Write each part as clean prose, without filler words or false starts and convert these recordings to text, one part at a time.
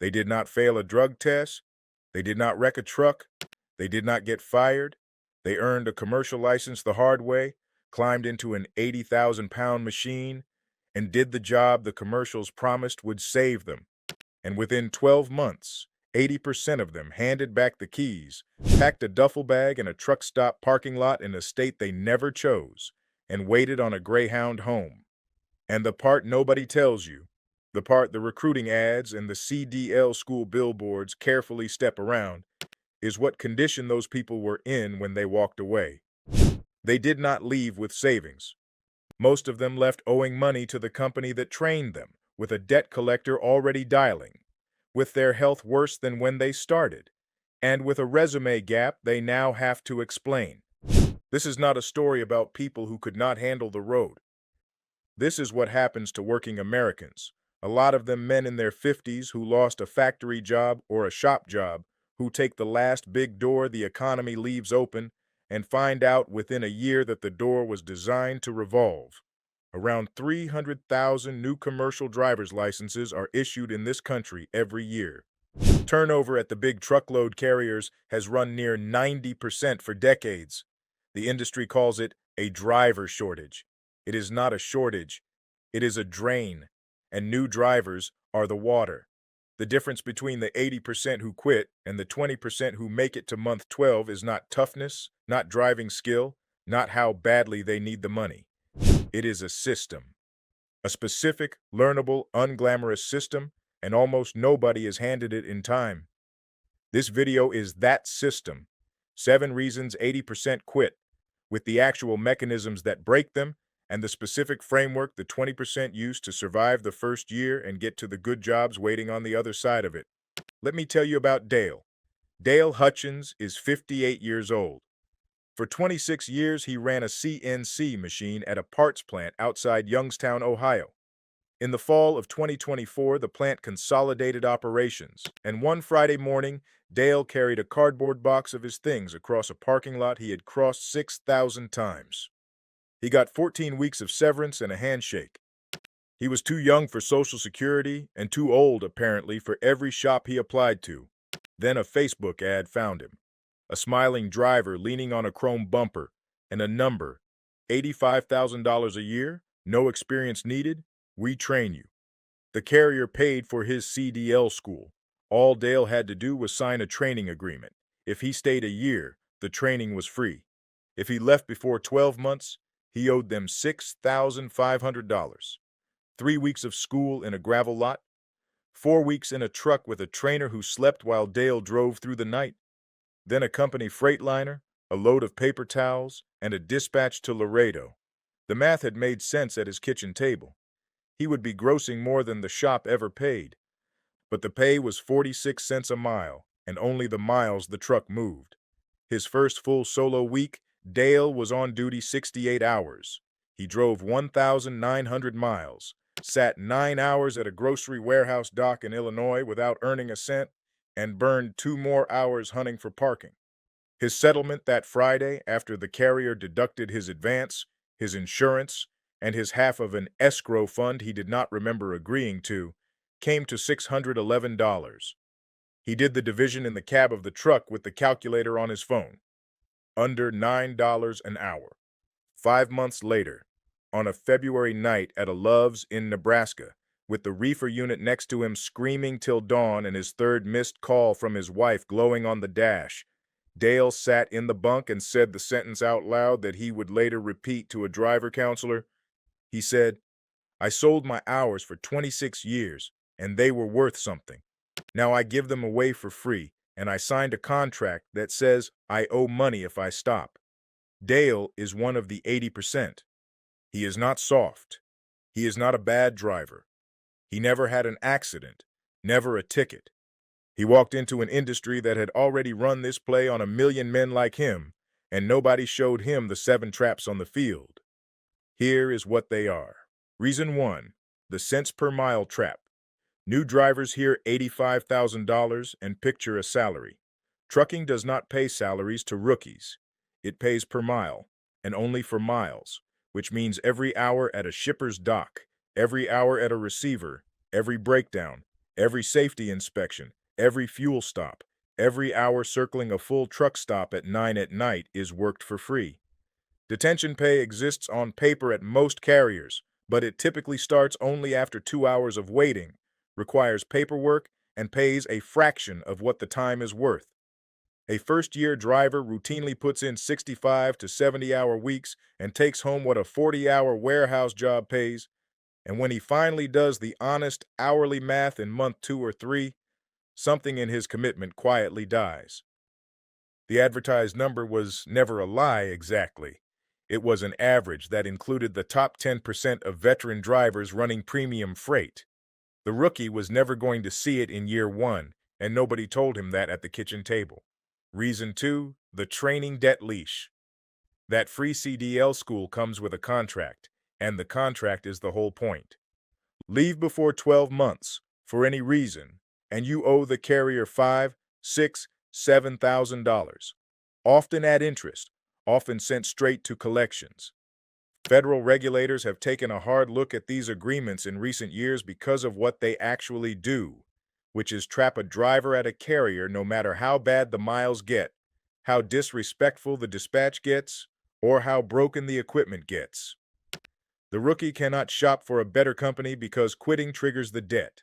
They did not fail a drug test. They did not wreck a truck. They did not get fired. They earned a commercial license the hard way, climbed into an 80,000-pound machine, and did the job the commercials promised would save them. And within 12 months, 80% of them handed back the keys, packed a duffel bag in a truck stop parking lot in a state they never chose, and waited on a Greyhound home. And the part nobody tells you, the part the recruiting ads and the CDL school billboards carefully step around, is what condition those people were in when they walked away. They did not leave with savings. Most of them left owing money to the company that trained them, with a debt collector already dialing, with their health worse than when they started, and with a resume gap they now have to explain. This is not a story about people who could not handle the road. This is what happens to working Americans, a lot of them men in their 50s who lost a factory job or a shop job, who take the last big door the economy leaves open and find out within a year that the door was designed to revolve. Around 300,000 new commercial driver's licenses are issued in this country every year. Turnover at the big truckload carriers has run near 90% for decades. The industry calls it a driver shortage. It is not a shortage. It is a drain, and new drivers are the water. The difference between the 80% who quit and the 20% who make it to month 12 is not toughness, not driving skill, not how badly they need the money. It is a system. A specific, learnable, unglamorous system, and almost nobody is handed it in time. This video is that system. 7 reasons 80% quit, with the actual mechanisms that break them and the specific framework the 20% use to survive the first year and get to the good jobs waiting on the other side of it. Let me tell you about Dale. Dale Hutchins is 58 years old. For 26 years, he ran a CNC machine at a parts plant outside Youngstown, Ohio. In the fall of 2024, the plant consolidated operations, and one Friday morning, Dale carried a cardboard box of his things across a parking lot he had crossed 6,000 times. He got 14 weeks of severance and a handshake. He was too young for Social Security and too old, apparently, for every shop he applied to. Then a Facebook ad found him. A smiling driver leaning on a chrome bumper, and a number, $85,000 a year, no experience needed, we train you. The carrier paid for his CDL school. All Dale had to do was sign a training agreement. If he stayed a year, the training was free. If he left before 12 months, he owed them $6,500. 3 weeks of school in a gravel lot, 4 weeks in a truck with a trainer who slept while Dale drove through the night, then a company freightliner, a load of paper towels, and a dispatch to Laredo. The math had made sense at his kitchen table. He would be grossing more than the shop ever paid. But the pay was 46 cents a mile, and only the miles the truck moved. His first full solo week, Dale was on duty 68 hours. He drove 1,900 miles, sat 9 hours at a grocery warehouse dock in Illinois without earning a cent, and burned 2 more hours hunting for parking. His settlement that Friday, after the carrier deducted his advance, his insurance, and his half of an escrow fund he did not remember agreeing to, came to $611. He did the division in the cab of the truck with the calculator on his phone. Under $9 an hour. 5 months later, on a February night at a Love's in Nebraska, with the reefer unit next to him screaming till dawn and his third missed call from his wife glowing on the dash, Dale sat in the bunk and said the sentence out loud that he would later repeat to a driver counselor. He said, "I sold my hours for 26 years, and they were worth something. Now I give them away for free, and I signed a contract that says I owe money if I stop." Dale is one of the 80%. He is not soft. He is not a bad driver. He never had an accident, never a ticket. He walked into an industry that had already run this play on a million men like him, and nobody showed him the 7 traps on the field. Here is what they are. Reason 1, the cents per mile trap. New drivers hear $85,000 and picture a salary. Trucking does not pay salaries to rookies. It pays per mile, and only for miles, which means every hour at a shipper's dock, every hour at a receiver, every breakdown, Every safety inspection, every fuel stop, every hour circling a full truck stop at 9 at night is worked for free. Detention pay exists on paper at most carriers, but it typically starts only after 2 hours of waiting, requires paperwork, and pays a fraction of what the time is worth. A first-year driver routinely puts in 65 to 70-hour weeks and takes home what a 40-hour warehouse job pays, and when he finally does the honest hourly math in month 2 or 3, something in his commitment quietly dies. The advertised number was never a lie exactly. It was an average that included the top 10% of veteran drivers running premium freight. The rookie was never going to see it in year 1, and nobody told him that at the kitchen table. Reason 2, the training debt leash. That free CDL school comes with a contract, and the contract is the whole point. Leave before 12 months, for any reason, and you owe the carrier $5, $6, $7,000, often at interest, often sent straight to collections. Federal regulators have taken a hard look at these agreements in recent years because of what they actually do, which is trap a driver at a carrier no matter how bad the miles get, how disrespectful the dispatch gets, or how broken the equipment gets. The rookie cannot shop for a better company because quitting triggers the debt.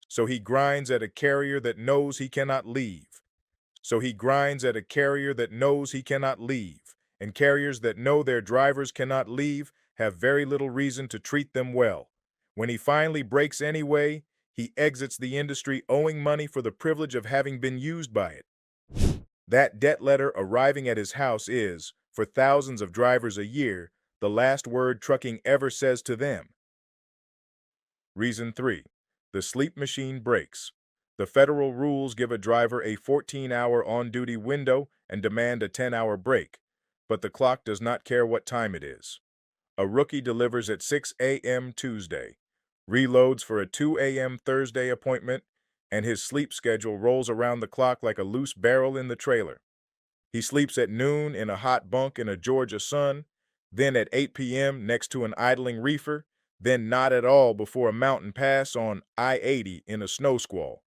So he grinds at a carrier that knows he cannot leave. And carriers that know their drivers cannot leave have very little reason to treat them well. When he finally breaks anyway, he exits the industry owing money for the privilege of having been used by it. That debt letter arriving at his house is, for thousands of drivers a year, the last word trucking ever says to them. Reason 3. The sleep machine breaks. The federal rules give a driver a 14-hour on-duty window and demand a 10-hour break, but the clock does not care what time it is. A rookie delivers at 6 a.m. Tuesday, reloads for a 2 a.m. Thursday appointment, and his sleep schedule rolls around the clock like a loose barrel in the trailer. He sleeps at noon in a hot bunk in a Georgia sun, then at 8 p.m. next to an idling reefer, then not at all before a mountain pass on I-80 in a snow squall.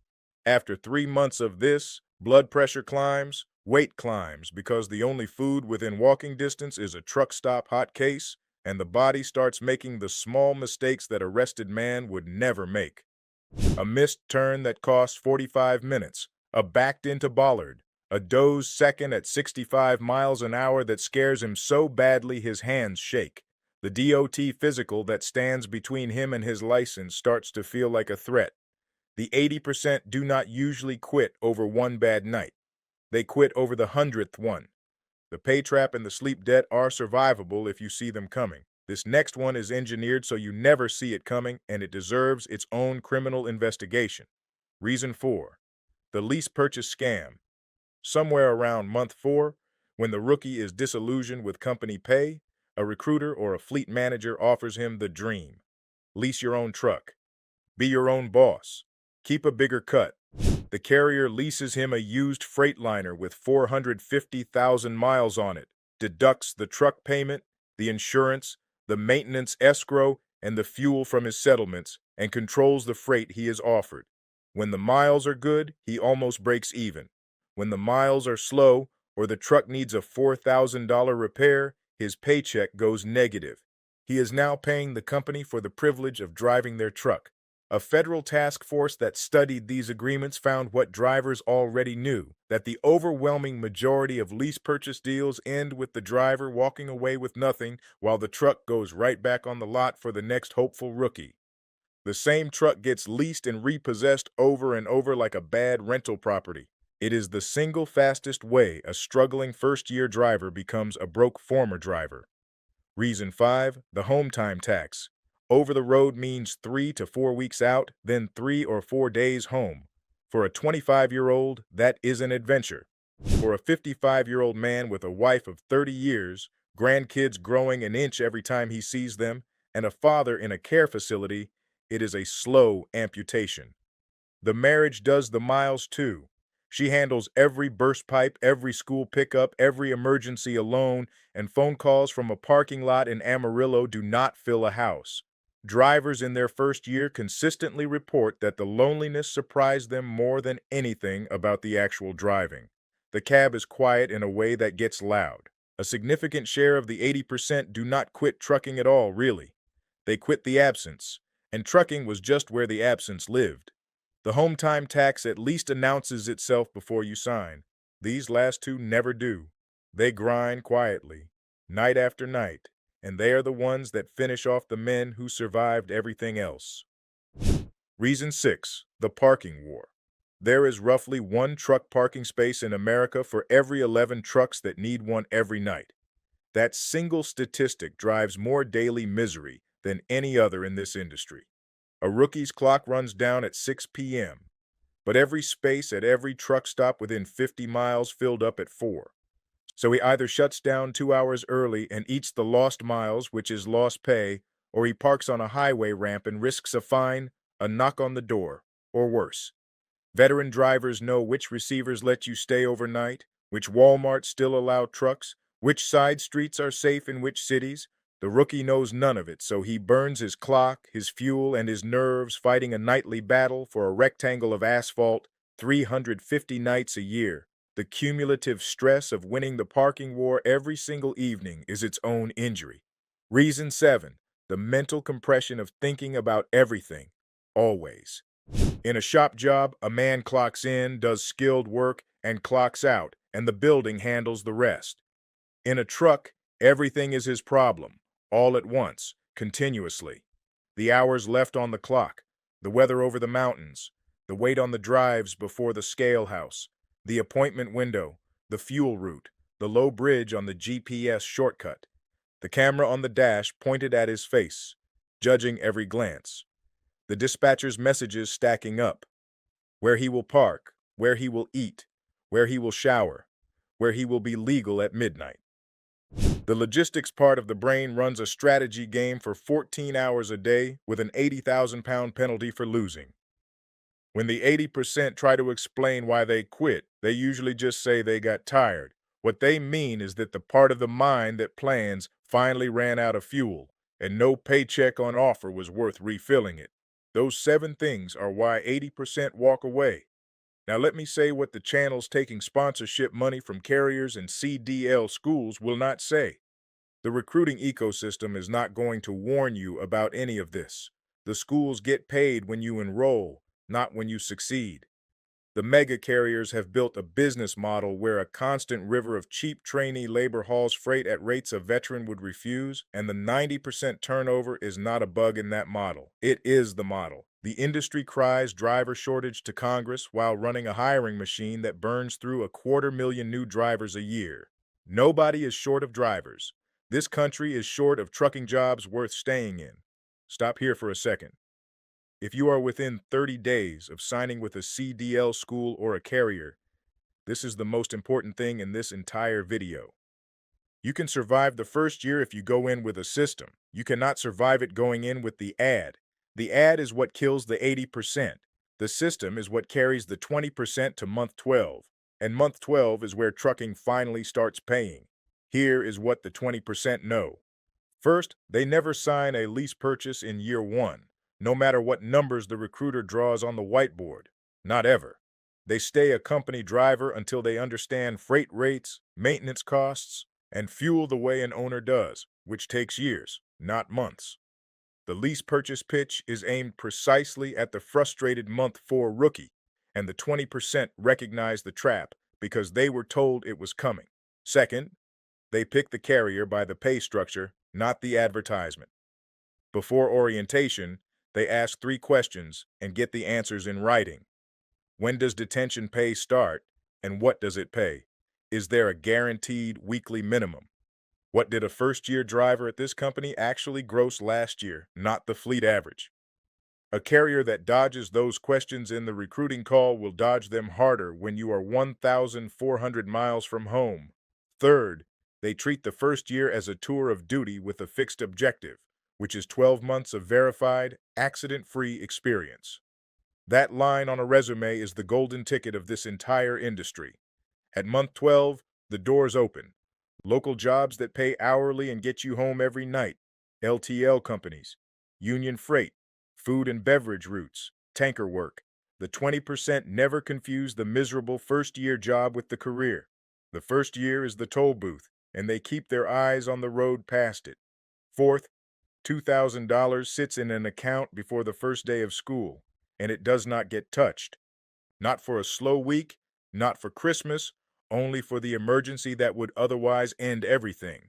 After 3 months of this, blood pressure climbs, weight climbs because the only food within walking distance is a truck stop hot case, and the body starts making the small mistakes that a rested man would never make. A missed turn that costs 45 minutes, a backed into bollard, a doze second at 65 miles an hour that scares him so badly his hands shake. The DOT physical that stands between him and his license starts to feel like a threat. The 80% do not usually quit over one bad night. They quit over the 100th one. The pay trap and the sleep debt are survivable if you see them coming. This next one is engineered so you never see it coming, and it deserves its own criminal investigation. Reason 4. The lease-purchase scam. Somewhere around month 4, when the rookie is disillusioned with company pay, a recruiter or a fleet manager offers him the dream. Lease your own truck. Be your own boss. Keep a bigger cut. The carrier leases him a used Freightliner with 450,000 miles on it, deducts the truck payment, the insurance, the maintenance escrow, and the fuel from his settlements, and controls the freight he is offered. When the miles are good, he almost breaks even. When the miles are slow, or the truck needs a $4,000 repair, his paycheck goes negative. He is now paying the company for the privilege of driving their truck. A federal task force that studied these agreements found what drivers already knew, that the overwhelming majority of lease purchase deals end with the driver walking away with nothing while the truck goes right back on the lot for the next hopeful rookie. The same truck gets leased and repossessed over and over like a bad rental property. It is the single fastest way a struggling first-year driver becomes a broke former driver. Reason 5, the home time tax. Over the road means 3 to 4 weeks out, then 3 or 4 days home. For a 25-year-old, that is an adventure. For a 55-year-old man with a wife of 30 years, grandkids growing an inch every time he sees them, and a father in a care facility, it is a slow amputation. The marriage does the miles too. She handles every burst pipe, every school pickup, every emergency alone, and phone calls from a parking lot in Amarillo do not fill a house. Drivers in their first year consistently report that the loneliness surprised them more than anything about the actual driving. The cab is quiet in a way that gets loud. A significant share of the 80% do not quit trucking at all, really. They quit the absence, and trucking was just where the absence lived. The home time tax at least announces itself before you sign. These last two never do. They grind quietly, night after night, and they are the ones that finish off the men who survived everything else. Reason 6. The parking war. There is roughly one truck parking space in America for every 11 trucks that need one every night. That single statistic drives more daily misery than any other in this industry. A rookie's clock runs down at 6 p.m., but every space at every truck stop within 50 miles filled up at 4. So he either shuts down 2 hours early and eats the lost miles, which is lost pay, or he parks on a highway ramp and risks a fine, a knock on the door, or worse. Veteran drivers know which receivers let you stay overnight, which Walmarts still allow trucks, which side streets are safe in which cities. The rookie knows none of it, so he burns his clock, his fuel, and his nerves fighting a nightly battle for a rectangle of asphalt 350 nights a year. The cumulative stress of winning the parking war every single evening is its own injury. Reason 7. The mental compression of thinking about everything, always. In a shop job, a man clocks in, does skilled work, and clocks out, and the building handles the rest. In a truck, everything is his problem, all at once, continuously. The hours left on the clock, the weather over the mountains, the wait on the drives before the scale house, the appointment window, the fuel route, the low bridge on the GPS shortcut, the camera on the dash pointed at his face, judging every glance, the dispatcher's messages stacking up, where he will park, where he will eat, where he will shower, where he will be legal at midnight. The logistics part of the brain runs a strategy game for 14 hours a day with an 80,000-pound penalty for losing. When the 80% try to explain why they quit, they usually just say they got tired. What they mean is that the part of the mind that plans finally ran out of fuel, and no paycheck on offer was worth refilling it. Those 7 things are why 80% walk away. Now let me say what the channels taking sponsorship money from carriers and CDL schools will not say. The recruiting ecosystem is not going to warn you about any of this. The schools get paid when you enroll, not when you succeed. The mega carriers have built a business model where a constant river of cheap trainee labor hauls freight at rates a veteran would refuse, and the 90% turnover is not a bug in that model. It is the model. The industry cries driver shortage to Congress while running a hiring machine that burns through 250,000 new drivers a year. Nobody is short of drivers. This country is short of trucking jobs worth staying in. Stop here for a second. If you are within 30 days of signing with a CDL school or a carrier, this is the most important thing in this entire video. You can survive the first year if you go in with a system. You cannot survive it going in with the ad. The ad is what kills the 80%. The system is what carries the 20% to month 12. And month 12 is where trucking finally starts paying. Here is what the 20% know. First, they never sign a lease purchase in year 1. No matter what numbers the recruiter draws on the whiteboard. Not ever. They stay a company driver until they understand freight rates, maintenance costs, and fuel the way an owner does, which takes years, not months. The lease purchase pitch is aimed precisely at the frustrated month 4 rookie, and the 20% recognize the trap because they were told it was coming. Second, they pick the carrier by the pay structure, not the advertisement. Before orientation, they ask 3 questions and get the answers in writing. When does detention pay start, and what does it pay? Is there a guaranteed weekly minimum? What did a first-year driver at this company actually gross last year, not the fleet average? A carrier that dodges those questions in the recruiting call will dodge them harder when you are 1,400 miles from home. Third, they treat the first year as a tour of duty with a fixed objective, which is 12 months of verified, accident-free experience. That line on a resume is the golden ticket of this entire industry. At month 12, the doors open. Local jobs that pay hourly and get you home every night. LTL companies. union freight, food and beverage routes, tanker work. The 20% never confuse the miserable first-year job with the career. The first year is the toll booth, and they keep their eyes on the road past it. Fourth, $2,000 sits in an account before the first day of school, and it does not get touched. Not for a slow week, not for Christmas, only for the emergency that would otherwise end everything.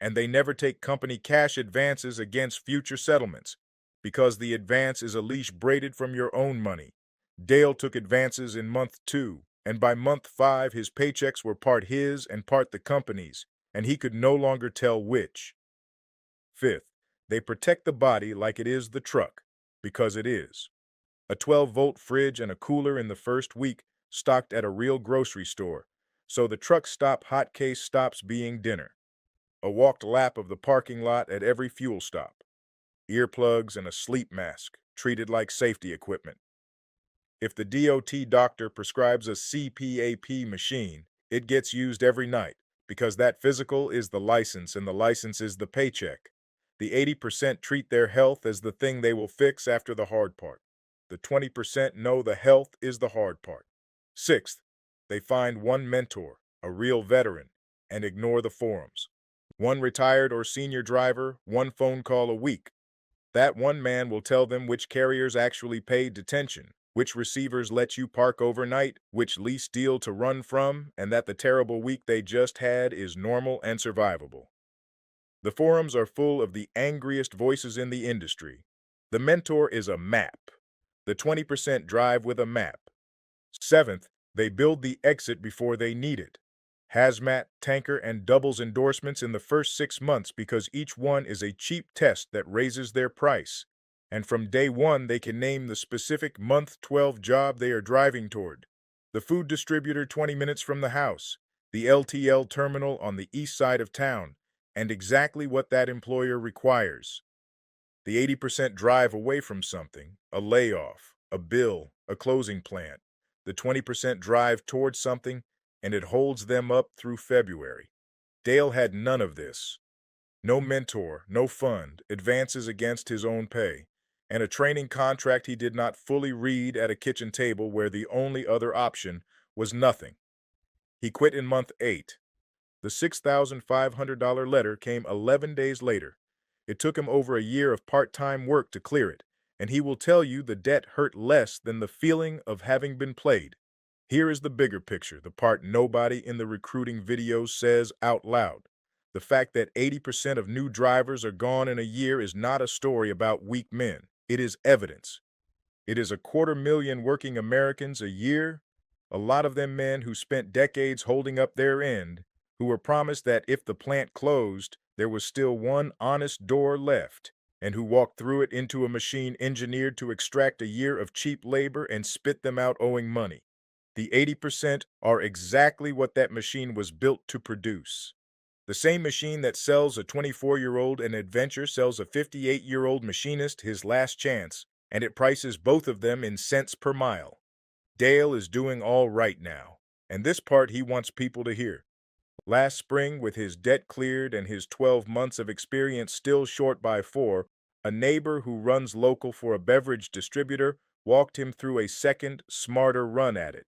And they never take company cash advances against future settlements, because the advance is a leash braided from your own money. Dale took advances in month 2, and by month 5 his paychecks were part his and part the company's, and he could no longer tell which. Fifth, they protect the body like it is the truck, because it is. A 12-volt fridge and a cooler in the first week stocked at a real grocery store, so the truck stop hot case stops being dinner. A walked lap of the parking lot at every fuel stop. Earplugs and a sleep mask, treated like safety equipment. If the DOT doctor prescribes a CPAP machine, it gets used every night, because that physical is the license and the license is the paycheck. The 80% treat their health as the thing they will fix after the hard part. The 20% know the health is the hard part. Sixth, they find one mentor, a real veteran, and ignore the forums. One retired or senior driver, one phone call a week. That one man will tell them which carriers actually paid detention, which receivers let you park overnight, which lease deal to run from, and that the terrible week they just had is normal and survivable. The forums are full of the angriest voices in the industry. The mentor is a map. The 20% drive with a map. Seventh, they build the exit before they need it. Hazmat, tanker, and doubles endorsements in the first 6 months because each one is a cheap test that raises their price. And from day 1, they can name the specific month 12 job they are driving toward. The food distributor 20 minutes from the house, the LTL terminal on the east side of town, and exactly what that employer requires. The 80% drive away from something, a layoff, a bill, a closing plant. The 20% drive towards something, and it holds them up through February. Dale had none of this. No mentor, no fund, advances against his own pay, and a training contract he did not fully read at a kitchen table where the only other option was nothing. He quit in month 8. The $6,500 letter came 11 days later. It took him over a year of part-time work to clear it, and he will tell you the debt hurt less than the feeling of having been played. Here is the bigger picture, the part nobody in the recruiting videos says out loud. The fact that 80% of new drivers are gone in a year is not a story about weak men. It is evidence. It is 250,000 working Americans a year, a lot of them men who spent decades holding up their end, who were promised that if the plant closed, there was still one honest door left, and who walked through it into a machine engineered to extract a year of cheap labor and spit them out owing money. The 80% are exactly what that machine was built to produce. The same machine that sells a 24-year-old an adventure sells a 58-year-old machinist his last chance, and it prices both of them in cents per mile. Dale is doing all right now, and this part he wants people to hear. Last spring, with his debt cleared and his 12 months of experience still short by 4, a neighbor who runs local for a beverage distributor walked him through a second, smarter run at it.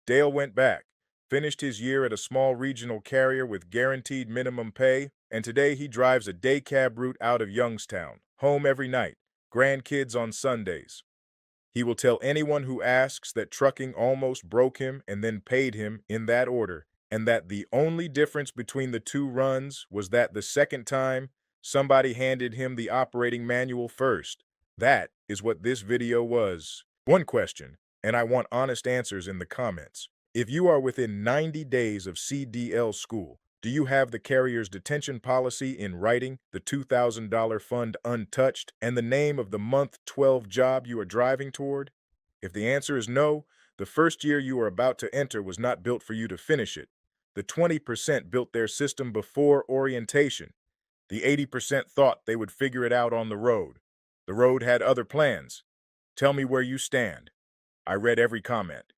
Dale went back, finished his year at a small regional carrier with guaranteed minimum pay, and today he drives a day cab route out of Youngstown, home every night, grandkids on Sundays. He will tell anyone who asks that trucking almost broke him and then paid him in that order, and that the only difference between the two runs was that the second time, somebody handed him the operating manual first. That is what this video was. One question, and I want honest answers in the comments. If you are within 90 days of CDL school, do you have the carrier's detention policy in writing, the $2,000 fund untouched, and the name of the month 12 job you are driving toward? If the answer is no, the first year you are about to enter was not built for you to finish it. The 20% built their system before orientation. The 80% thought they would figure it out on the road. The road had other plans. Tell me where you stand. I read every comment.